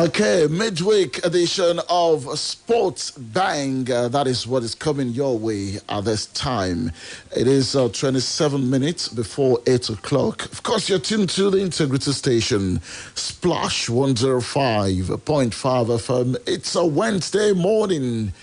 Okay, midweek edition of Sports Bang. That is what is coming your way at this time. It is 27 minutes before 8 o'clock. Of course, you're tuned to the Integrity Station, Splash 105.5 FM. It's a Wednesday morning,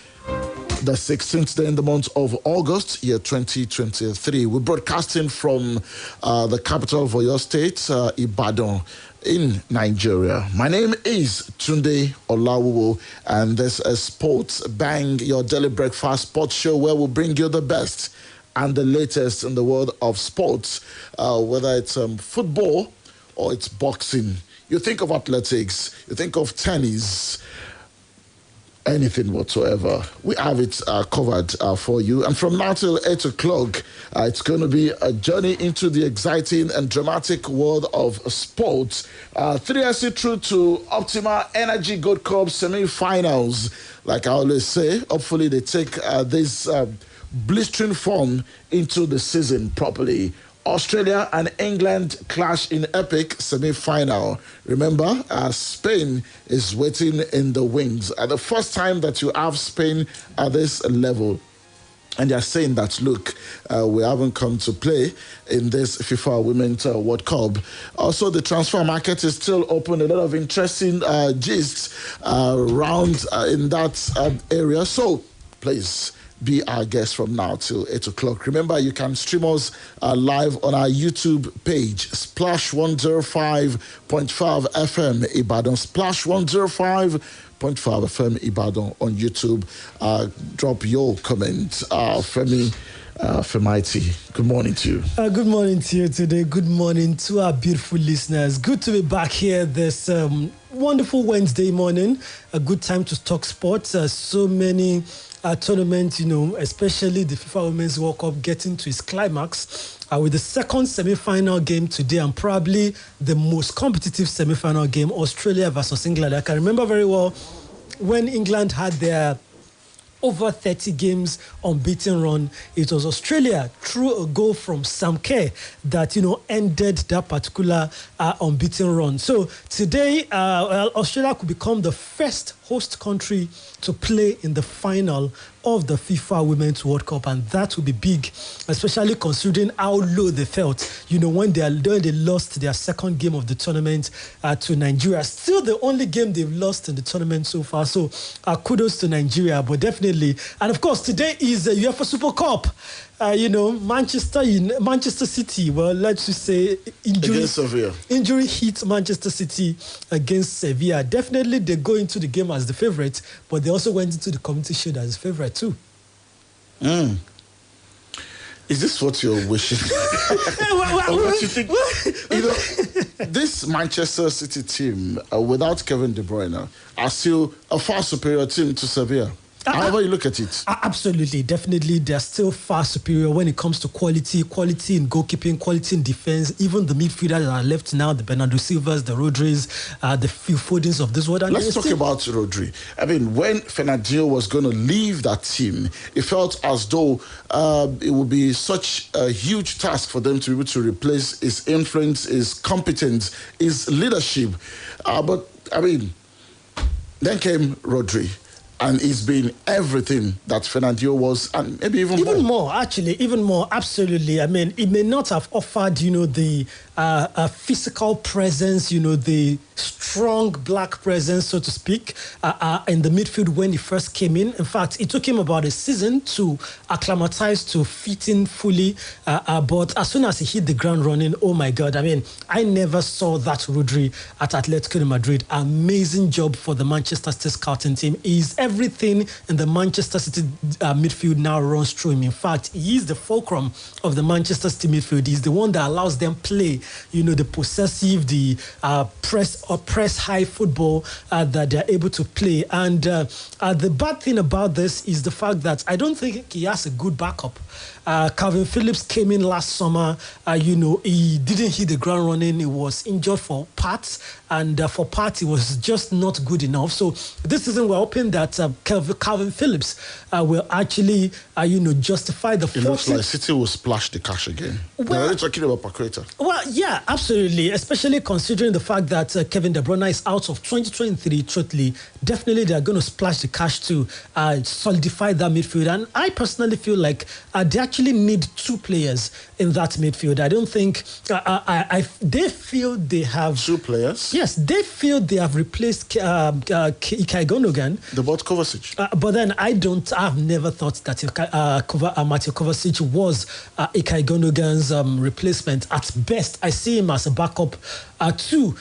the 16th day in the month of August, year 2023. We're broadcasting from the capital of Oyo State, Ibadan, in Nigeria. My name is Tunde Olawuwo, and this is Sports Bang, your daily breakfast sports show where we bring you the best and the latest in the world of sports, whether it's football or it's boxing. You think of athletics, you think of tennis, anything whatsoever, we have it covered for you. And from now till 8 o'clock, it's going to be a journey into the exciting and dramatic world of sports. 3SC through to Optima Energy Gold Cup semi-finals. Like I always say, hopefully they take this blistering form into the season properly. Australia and England clash in epic semi-final. Remember, Spain is waiting in the wings. The first time that you have Spain at this level, and they're saying that, look, we haven't come to play in this FIFA Women's World Cup. Also, the transfer market is still open. A lot of interesting gists around in that area. So, please be our guest from now till 8 o'clock. Remember, you can stream us live on our YouTube page, Splash 105.5 FM Ibadan. Splash 105.5 FM Ibadan on YouTube. Drop your comment. Femi Femaiti, good morning to you. Good morning to you today. Good morning to our beautiful listeners. Good to be back here this wonderful Wednesday morning. A good time to talk sports. So many tournaments, especially the FIFA Women's World Cup getting to its climax with the second semi-final game today, and probably the most competitive semi-final game, Australia versus England. I can remember very well when England had their over 30 games unbeaten run. It was Australia through a goal from Sam Kerr that ended that particular unbeaten run. So today, Australia could become the first host country to play in the final of the FIFA Women's World Cup, and that will be big, especially considering how low they felt, when they lost their second game of the tournament to Nigeria. Still the only game they've lost in the tournament so far, so kudos to Nigeria, but definitely. And of course, today is the UEFA Super Cup. Manchester City, well, let's just say injury hit Manchester City against Sevilla. Definitely they go into the game as the favourite, but they also went into the Community Shield as the favourite too. Is this what you're wishing? What you think? This Manchester City team, without Kevin De Bruyne, are still a far superior team to Sevilla. However you look at it. Absolutely, definitely. They're still far superior when it comes to quality in goalkeeping, quality in defense. Even the midfielders that are left now, the Bernardo Silvas, the Rodris, the Phil Fodens of this world. Let's talk about Rodri. I mean, when Fernandinho was going to leave that team, it felt as though it would be such a huge task for them to be able to replace his influence, his competence, his leadership. But, I mean, then came Rodri. And he's been everything that Fernandinho was, and maybe even more. Even more, absolutely. I mean, it may not have offered, the physical presence, the strong black presence, so to speak, in the midfield when he first came in. In fact, it took him about a season to acclimatize, to fit in fully. But as soon as he hit the ground running, oh my God, I mean, I never saw that Rodri at Atletico de Madrid. Amazing job for the Manchester City scouting team. He's everything in the Manchester City midfield now runs through him. In fact, he is the fulcrum of the Manchester City midfield. He's the one that allows them play, the possessive, the press high football that they're able to play. And the bad thing about this is the fact that I don't think he has a good backup. Calvin Phillips came in last summer. He didn't hit the ground running. He was injured for parts, and for parts, he was just not good enough. So this season, we're hoping that Calvin Phillips will actually, justify the 40. It looks like City will splash the cash again. Well, are you talking about Paqueta? Well, yeah, absolutely. Especially considering the fact that Kevin De Bruyne is out of 2023, truthfully, definitely they are going to splash the cash to solidify that midfield. And I personally feel like they actually need two players in that midfield. I don't think they feel they have two players. Yes, they feel they have replaced Ilkay Gundogan. The bought Kovacic. But then I've never thought that Mateo Kovacic was Ilkay Gundogan's replacement. At best, I see him as a backup to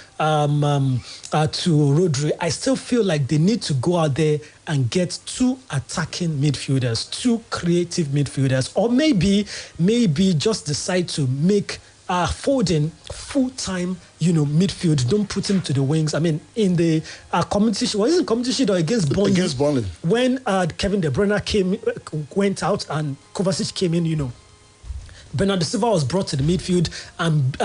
Rodri. I still feel like they need to go out there and get two attacking midfielders, two creative midfielders, or maybe just decide to make Foden full-time, midfield. Don't put him to the wings. I mean, in the competition, was it competition or against Burnley? Against Burnley. When Kevin De Bruyne went out and Kovacic came in, Bernardo Silva was brought to the midfield and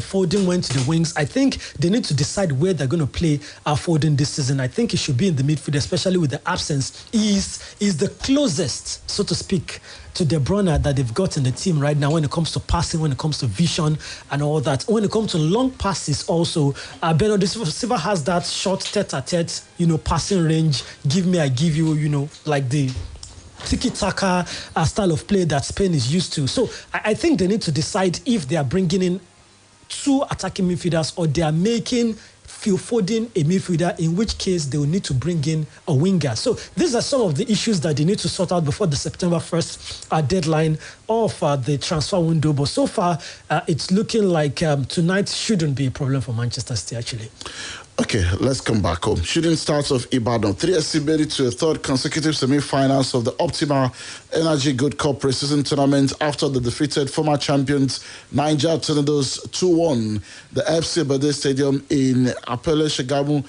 Foden went to the wings. I think they need to decide where they're going to play Foden this season. I think he should be in the midfield, especially with the absence. He's the closest, so to speak, to De Bruyne that they've got in the team right now when it comes to passing, when it comes to vision and all that. When it comes to long passes also, Bernardo Silva has that short tete-a-tete, passing range. Give me, I give you, like the tiki-taka style of play that Spain is used to. So I think they need to decide if they are bringing in two attacking midfielders or they are making Phil Foden a midfielder, in which case they will need to bring in a winger. So these are some of the issues that they need to sort out before the September 1st deadline of the transfer window. But so far, it's looking like tonight shouldn't be a problem for Manchester City, actually. Okay, let's come back home. Shooting Stars of Ibadan. 3SC made it to a third consecutive semi-finals of the Optima Energy Good Cup pre-season tournament after they defeated former champions Niger Tornadoes 2-1. The FC Bade Stadium in Apele Shegamu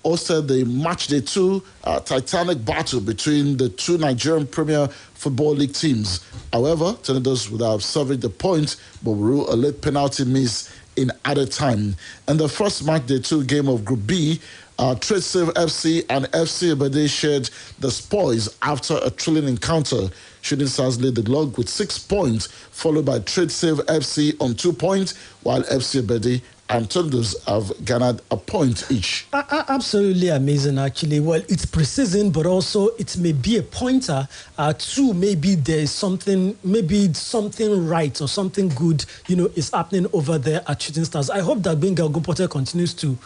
hosted the match day 2 titanic battle between the two Nigerian Premier Football League teams. However, Tornadoes would have salvaged the point, but will rule a late penalty miss in added time. In the first match day 2 game of Group B, Trade Save FC and FC Ibadan shared the spoils after a thrilling encounter. Shooting Stars led the log with 6 points, followed by Trade Save FC on 2 points, while FC Ibadan and Tornadoes have garnered a point each. Absolutely amazing, actually. Well, it's pre-season, but also it may be a pointer to maybe there's something right or something good, is happening over there at Shooting Stars. I hope that Benga Ogunpote continues to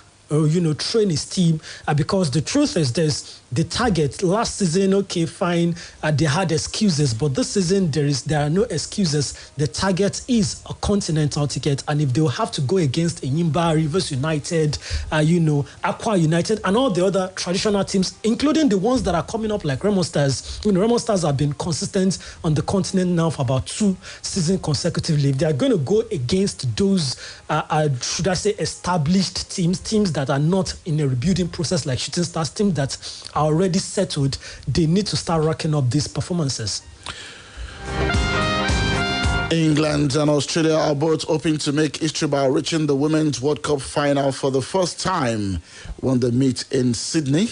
train his team because the truth is there's the target. Last season, okay, fine, they had excuses, but this season there are no excuses. The target is a continental ticket, and if they'll have to go against Enyimba, Rivers United, Aqua United, and all the other traditional teams, including the ones that are coming up like Remo Stars. Remo Stars have been consistent on the continent now for about 2 seasons consecutively. If they are going to go against those, should I say, established teams that are not in a rebuilding process like Shooting Stars, teams that are already settled, they need to start racking up these performances. England and Australia are both hoping to make history by reaching the Women's World Cup final for the first time when they meet in Sydney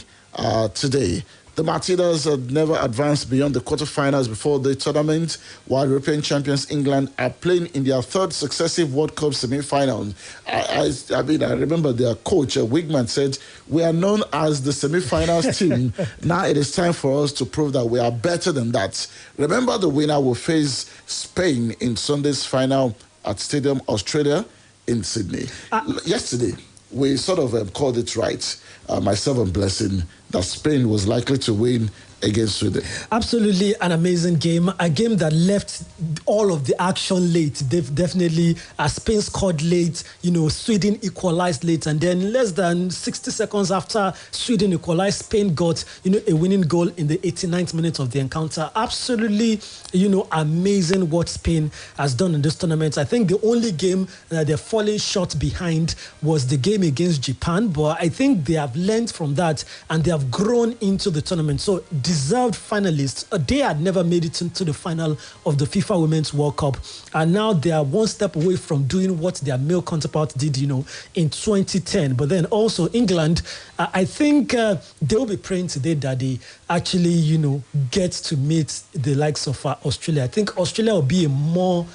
today. The Matildas had never advanced beyond the quarterfinals before the tournament, while European champions England are playing in their third successive World Cup semi-final. I remember their coach, Wigman, said, "We are known as the semi-finals team. Now it is time for us to prove that we are better than that." Remember, the winner will face Spain in Sunday's final at Stadium Australia in Sydney. Yesterday, we sort of called it right, myself and Blessing, that Spain was likely to win against Sweden. Absolutely an amazing game. A game that left all of the action late. Definitely, Spain scored late. Sweden equalized late. And then less than 60 seconds after Sweden equalized, Spain got, a winning goal in the 89th minute of the encounter. Absolutely, amazing what Spain has done in this tournament. I think the only game that they're falling short behind was the game against Japan. But I think they have learned from that and they have grown into the tournament. So deserved finalists. They had never made it into the final of the FIFA Women's World Cup, and now they are one step away from doing what their male counterpart did, in 2010. But then also England, I think they will be praying today that they actually, get to meet the likes of Australia. I think Australia will be a more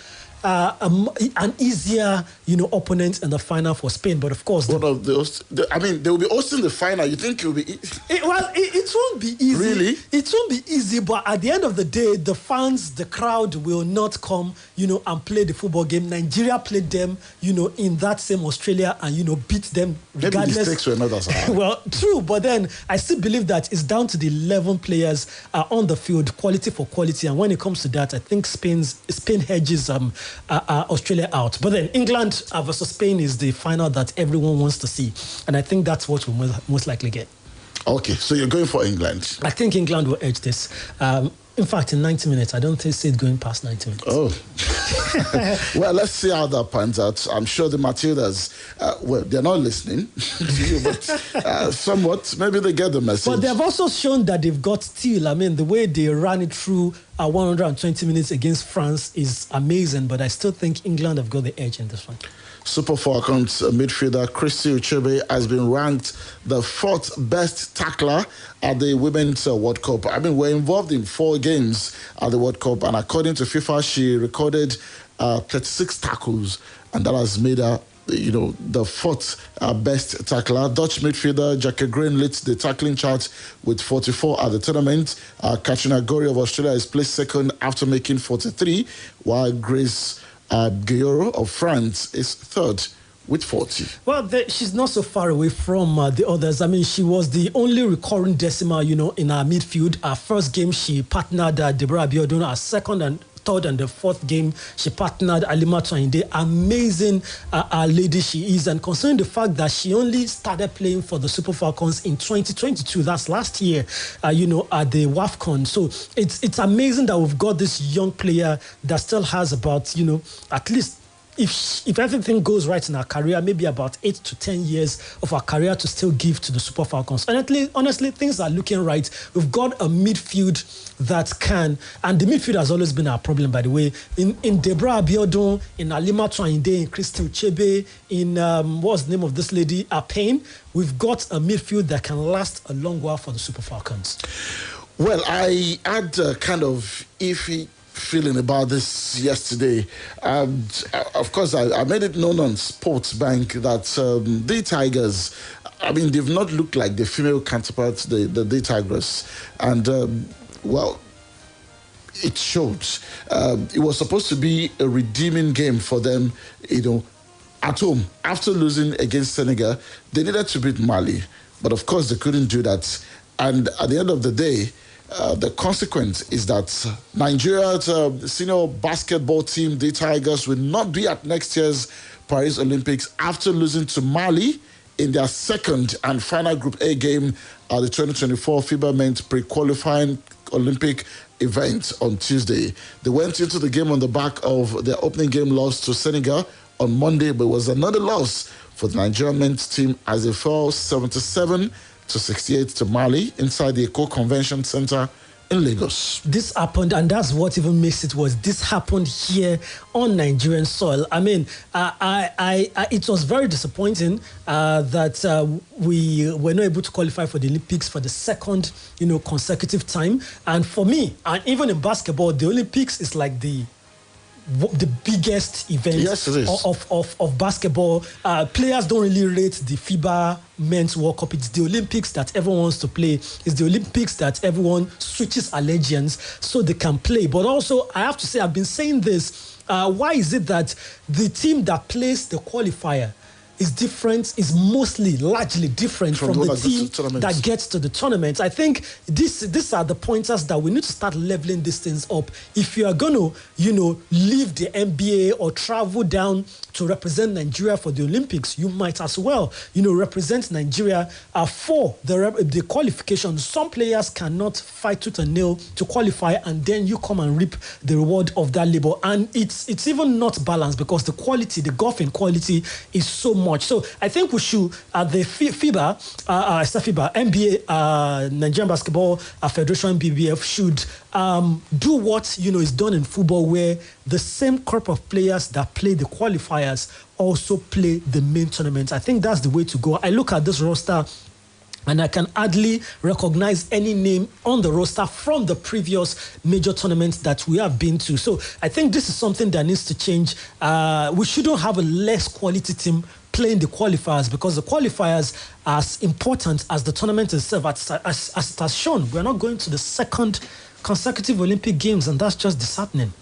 an easier, opponent in the final for Spain. But of course, one of those. They will be hosting the final. You think it will be? It won't be easy. Really? It won't be easy. But at the end of the day, the fans, the crowd will not come, and play the football game. Nigeria played them, in that same Australia, and beat them regardless. Maybe the stakes were not as high. Well, true. But then I still believe that it's down to the 11 players on the field, quality for quality. And when it comes to that, I think Spain hedges Australia out. But then England versus Spain is the final that everyone wants to see. And I think that's what we'll most likely get. Okay, so you're going for England. I think England will edge this. In fact, in 90 minutes, I don't see it going past 90 minutes. Oh. Well, let's see how that pans out. I'm sure the Matildas, they're not listening to you, but somewhat, maybe they get the message. But they've also shown that they've got steel. I mean, the way they ran it through 120 minutes against France is amazing, but I still think England have got the edge in this one. Super Falcons midfielder Christy Uchebe has been ranked the 4th best tackler at the Women's World Cup. We're involved in 4 games at the World Cup, and according to FIFA, she recorded 36 tackles, and that has made her, the 4th best tackler. Dutch midfielder Jackie Green leads the tackling chart with 44 at the tournament. Katrina Gori of Australia is placed 2nd after making 43, while Grace Guillaume of France is 3rd with 40. Well, she's not so far away from the others. She was the only recurring decimal, in our midfield. Our first game, she partnered Deborah Abiodun. Our second and third and the 4th game, she partnered Alima Twinde. Amazing lady she is. And considering the fact that she only started playing for the Super Falcons in 2022, that's last year, at the WAFCON. So it's amazing that we've got this young player that still has about, at least, if everything goes right in our career, maybe about 8 to 10 years of our career to still give to the Super Falcons. Honestly, things are looking right. We've got a midfield that can, and the midfield has always been our problem, by the way. In Deborah Abiodun, in Alima Twinde, in Christy Uchebe, in what's the name of this lady, Payne, we've got a midfield that can last a long while for the Super Falcons. Well, I had kind of iffy feeling about this yesterday. Of course, I made it known on Sports Bank that the Tigers, they've not looked like the female counterparts, the Tigers. And, it showed. It was supposed to be a redeeming game for them, at home. After losing against Senegal, they needed to beat Mali. But, of course, they couldn't do that. And at the end of the day, the consequence is that Nigeria's senior basketball team, the Tigers, will not be at next year's Paris Olympics after losing to Mali in their 2nd and final Group A game at the 2024 FIBA Men's pre-qualifying Olympic event on Tuesday. They went into the game on the back of their opening game loss to Senegal on Monday, but it was another loss for the Nigerian men's team as they fell 77 to 68 to Mali inside the Eco Convention Center in Lagos. This happened, and that's what even makes it worse. This happened here on Nigerian soil. It was very disappointing that we were not able to qualify for the Olympics for the 2nd, consecutive time. And for me, and even in basketball, the Olympics is like the biggest event of basketball. Players don't really rate the FIBA Men's World Cup. It's the Olympics that everyone wants to play. It's the Olympics that everyone switches allegiance so they can play. But also, I have to say, I've been saying this. Why is it that the team that plays the qualifier is different, is largely different from the team that gets to the tournament? I think these are the pointers that we need to start leveling these things up. If you are going to, leave the NBA or travel down to represent Nigeria for the Olympics, you might as well, represent Nigeria for the qualification. Some players cannot fight tooth and nail to qualify, and then you come and reap the reward of that labor. And it's even not balanced because the golfing quality is so much much. So I think we should, the FIBA, NBA, Nigerian Basketball Federation, BBF, should do what, is done in football, where the same crop of players that play the qualifiers also play the main tournament. I think that's the way to go. I look at this roster and I can hardly recognize any name on the roster from the previous major tournaments that we have been to. So I think this is something that needs to change. We shouldn't have a less quality team playing the qualifiers, because the qualifiers are as important as the tournament itself. As it has shown, we're not going to the second consecutive Olympic Games, and that's just disheartening.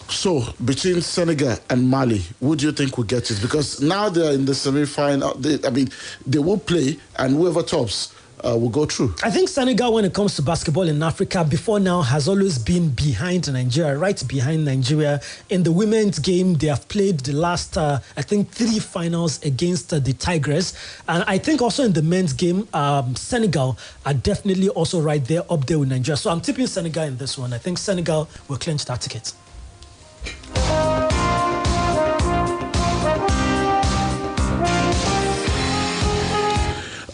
So, between Senegal and Mali, who do you think will get it? Because now they're in the semi-final. They will play, and whoever tops will go through. I think Senegal, when it comes to basketball in Africa, before now has always been behind Nigeria, right behind Nigeria. In the women's game, they have played the last, 3 finals against the Tigers. And I think also in the men's game, Senegal are definitely also right there, up there with Nigeria. So I'm tipping Senegal in this one. I think Senegal will clinch that ticket.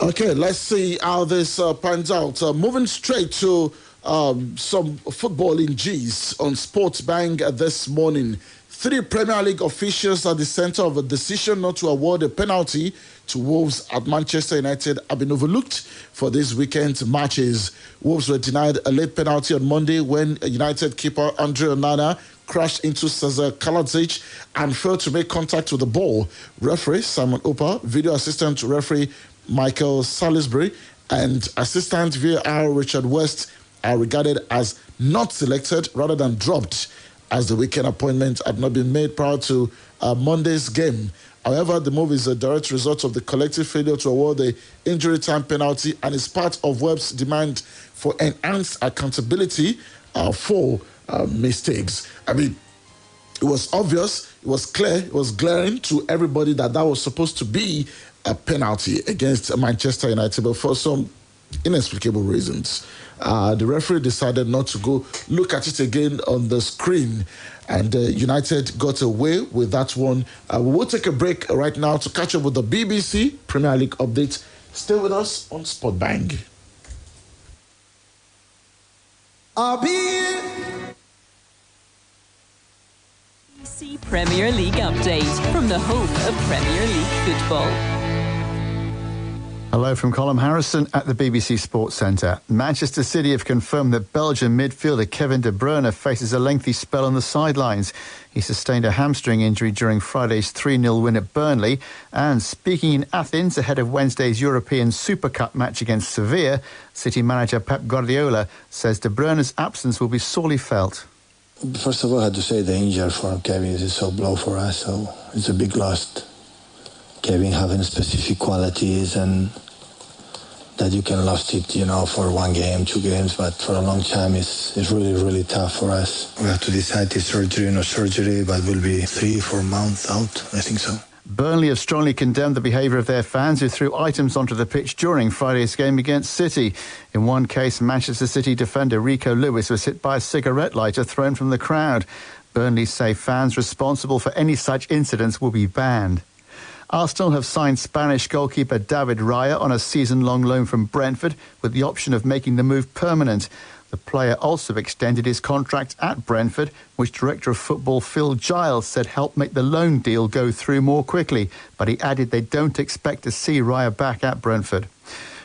Okay, let's see how this pans out. Moving straight to some footballing G's on Sports Bang this morning. 3 Premier League officials at the centre of a decision not to award a penalty to Wolves at Manchester United have been overlooked for this weekend's matches. Wolves were denied a late penalty on Monday when United keeper Andre Onana crashed into Cesar Kaladzic and failed to make contact with the ball. Referee Simon Opa, video assistant referee Michael Salisbury, and assistant VAR Richard West are regarded as not selected rather than dropped, as the weekend appointment had not been made prior to Monday's game. However, the move is a direct result of the collective failure to award the injury time penalty and is part of Webb's demand for enhanced accountability for mistakes. It was obvious, it was clear, it was glaring to everybody that was supposed to be a penalty against Manchester United, but for some inexplicable reasons, the referee decided not to go look at it again on the screen, and United got away with that one. We will take a break right now to catch up with the BBC Premier League update. Stay with us on Sport Bang. I'll be BBC Premier League update from the home of Premier League football. Hello from Colm Harrison at the BBC Sports Centre. Manchester City have confirmed that Belgian midfielder Kevin De Bruyne faces a lengthy spell on the sidelines. He sustained a hamstring injury during Friday's 3-0 win at Burnley. And speaking in Athens ahead of Wednesday's European Super Cup match against Sevilla, City manager Pep Guardiola says De Bruyne's absence will be sorely felt. First of all, I had to say the injury for Kevin is so blow for us, so it's a big loss. Kevin having specific qualities and that you can lose it, for 1 game, 2 games, but for a long time it's really, really tough for us. We have to decide if surgery or no surgery, but we'll be 3-4 months out, I think so. Burnley have strongly condemned the behaviour of their fans who threw items onto the pitch during Friday's game against City. In one case, Manchester City defender Rico Lewis was hit by a cigarette lighter thrown from the crowd. Burnley say fans responsible for any such incidents will be banned. Arsenal have signed Spanish goalkeeper David Raya on a season-long loan from Brentford with the option of making the move permanent. The player also extended his contract at Brentford, which Director of Football Phil Giles said helped make the loan deal go through more quickly, but he added they don't expect to see Raya back at Brentford.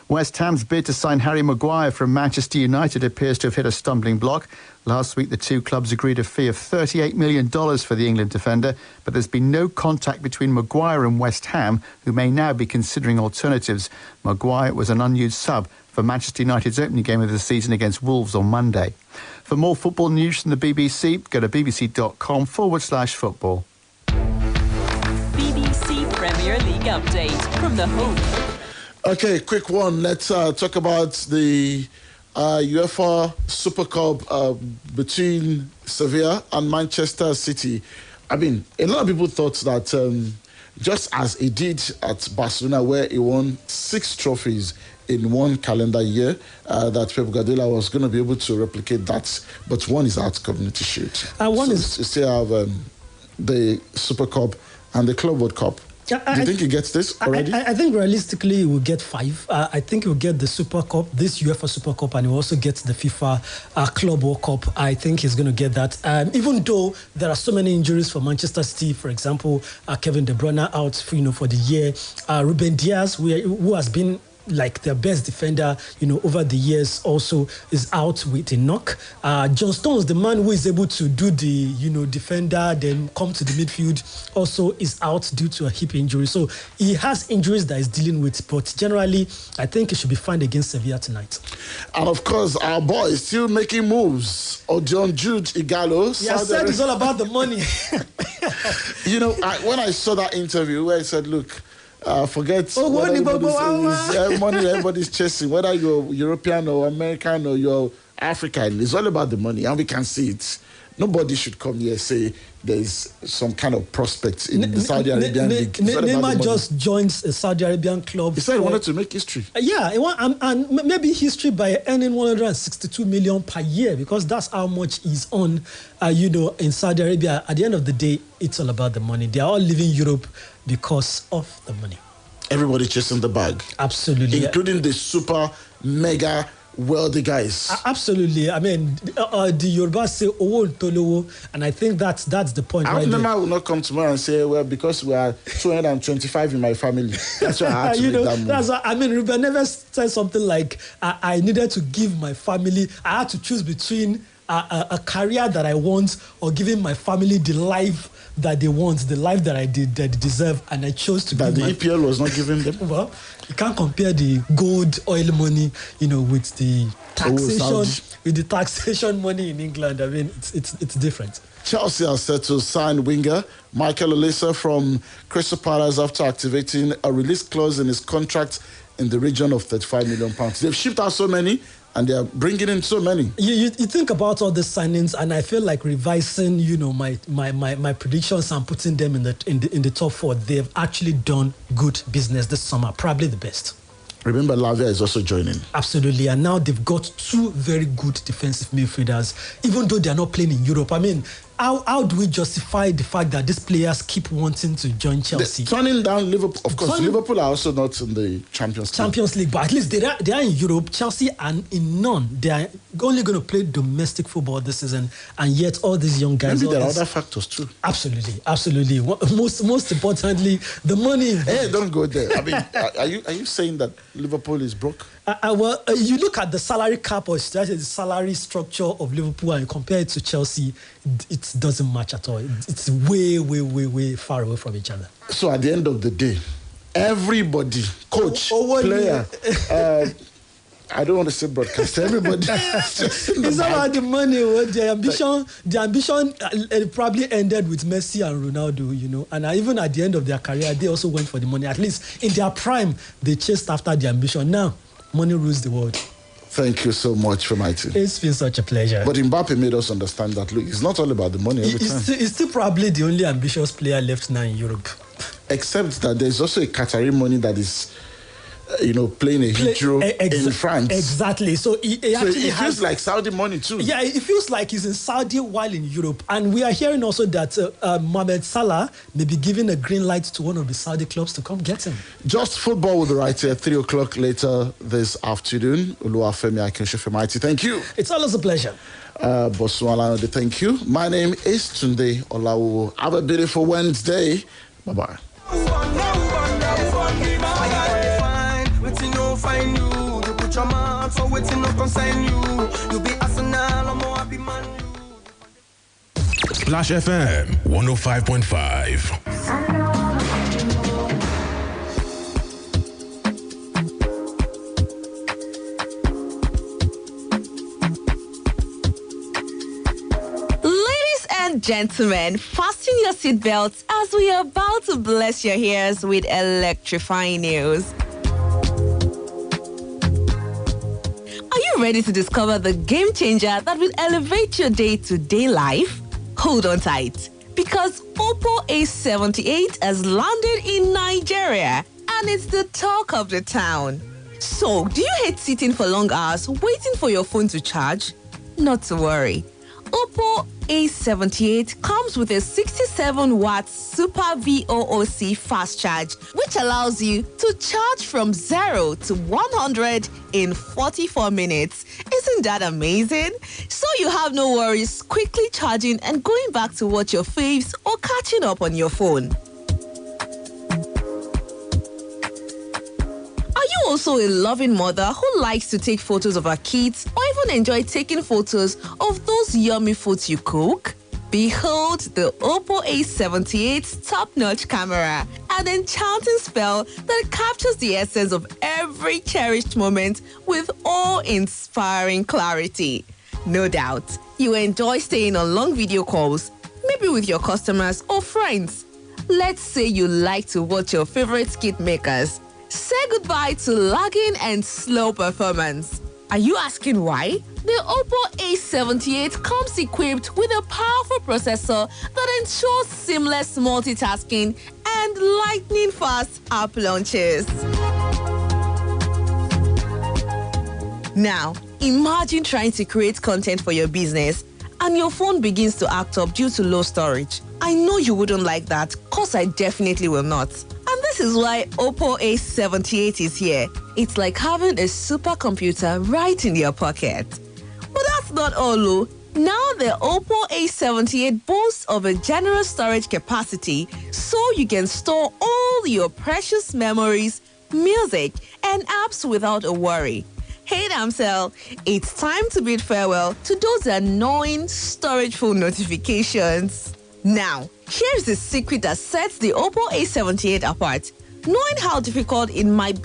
West Ham's bid to sign Harry Maguire from Manchester United appears to have hit a stumbling block. Last week, the two clubs agreed a fee of $38 million for the England defender, but there's been no contact between Maguire and West Ham, who may now be considering alternatives. Maguire was an unused sub for Manchester United's opening game of the season against Wolves on Monday. For more football news from the BBC, go to bbc.com/football. BBC Premier League update from the home. Okay, quick one. Let's talk about the UEFA Super Cup between Sevilla and Manchester City. A lot of people thought that just as he did at Barcelona, where he won 6 trophies in one calendar year, that Pep Guardiola was going to be able to replicate that. But one is out Community Shield. You still have the Super Cup and the Club World Cup. Do you think he gets this already? I think realistically he will get 5. I think he will get the Super Cup, this UEFA Super Cup, and he will also get the FIFA Club World Cup. I think he's going to get that. Even though there are so many injuries for Manchester City, for example, Kevin De Bruyne out for the year. Ruben Diaz, who has been like their best defender, over the years, also is out with a knock. John Stones, the man who is able to do the, defender, then come to the midfield, also is out due to a hip injury. So he has injuries that he's dealing with, but generally, I think he should be fine against Sevilla tonight. And of course, our boy is still making moves. John Jude Igalo. Yeah, I said it's all about the money. When I saw that interview where he said, look, forget money, money everybody's chasing, whether you're European or American or you're African, it's all about the money, and we can see it. Nobody should come here and say there's some kind of prospect in the Saudi Arabian league. Neymar just joins a Saudi Arabian club. He said he wanted to make history. Yeah, and maybe history by earning 162 million per year, because that's how much he's on, in Saudi Arabia. At the end of the day, it's all about the money. They are all leaving Europe because of the money. Everybody chasing the bag. Absolutely. Including the super, mega wealthy guys. Absolutely. I mean, the Yoruba say "Owo Ntolowo," and I think that's the point. Neymar will not come tomorrow and say, well, because we are 225 in my family, that's why I had to make that move. That's what, Ruben never said something like, I needed to give my family, I had to choose between a career that I want or giving my family the life that they want, the life that they deserve, and I chose to give the EPL was not giving them. Well, you can't compare the gold oil money, with the taxation money in England. I mean, it's different. Chelsea are set to sign winger Michael Olise from Crystal Palace after activating a release clause in his contract in the region of £35 million. They've shipped out so many, and they are bringing in so many. You think about all the signings, and I feel like revising, my predictions and putting them in the top 4. They've actually done good business this summer, probably the best. Remember, Lavia is also joining. Absolutely, and now they've got 2 very good defensive midfielders, even though they are not playing in Europe. I mean, how do we justify the fact that these players keep wanting to join Chelsea? Turning down Liverpool. Of course, Liverpool are also not in the Champions League. But at least they are in Europe. Chelsea are in none. They are only going to play domestic football this season, and yet all these young guys. Maybe there are other factors too. Absolutely. Most importantly, the money. Hey, don't go there. I mean, are you saying that Liverpool is broke? You look at the salary cap or the salary structure of Liverpool and you compare it to Chelsea, it doesn't match at all. It's way, way, way, way far away from each other. So at the end of the day, everybody, coach, player, I don't want to say broadcast, everybody. It's about the money. The ambition probably ended with Messi and Ronaldo, and even at the end of their career, they also went for the money. At least in their prime, they chased after the ambition. Now, money rules the world. Thank you so much for my team. It's been such a pleasure. But Mbappe made us understand that, look, it's not all about the money every time. He's still probably the only ambitious player left now in Europe. Except that there's also a Qatari money that is, playing a huge role in France. Exactly. So it feels like Saudi money too. Yeah, it feels like he's in Saudi while in Europe. And we are hearing also that Mohamed Salah may be giving a green light to one of the Saudi clubs to come get him. Just football will be right here, 3 o'clock later this afternoon. Oluwafemi Akinshofe, thank you. It's always a pleasure. Bosuala, thank you. My name is Tunde Olawuwo. Have a beautiful Wednesday. Bye-bye. Find you put your mouth, so waiting no concern you be Arsenal or more happy man. Splash FM 105.5. Gentlemen, fasten your seatbelts as we are about to bless your ears with electrifying news. Are you ready to discover the game changer that will elevate your day-to-day life? Hold on tight, because Oppo A78 has landed in Nigeria and it's the talk of the town. So, do you hate sitting for long hours waiting for your phone to charge? Not to worry. Oppo A78 comes with a 67-watt Super VOOC fast charge, which allows you to charge from 0 to 100 in 44 minutes. Isn't that amazing? So you have no worries quickly charging and going back to watch your faves or catching up on your phone. Are you also a loving mother who likes to take photos of her kids or even enjoy taking photos of those yummy foods you cook? Behold the Oppo A78's top-notch camera, an enchanting spell that captures the essence of every cherished moment with awe-inspiring clarity. No doubt, you enjoy staying on long video calls, maybe with your customers or friends. Let's say you like to watch your favorite skit makers. Say goodbye to lagging and slow performance. Are you asking why? The Oppo A78 comes equipped with a powerful processor that ensures seamless multitasking and lightning-fast app launches. Now, imagine trying to create content for your business and your phone begins to act up due to low storage. I know you wouldn't like that, cause I definitely will not. And this is why Oppo A78 is here. It's like having a supercomputer right in your pocket. But that's not all, though. Now the Oppo A78 boasts of a generous storage capacity, so you can store all your precious memories, music, and apps without a worry. Hey Damsel, it's time to bid farewell to those annoying storage full notifications. Now, here's the secret that sets the Oppo A78 apart. Knowing how difficult it might be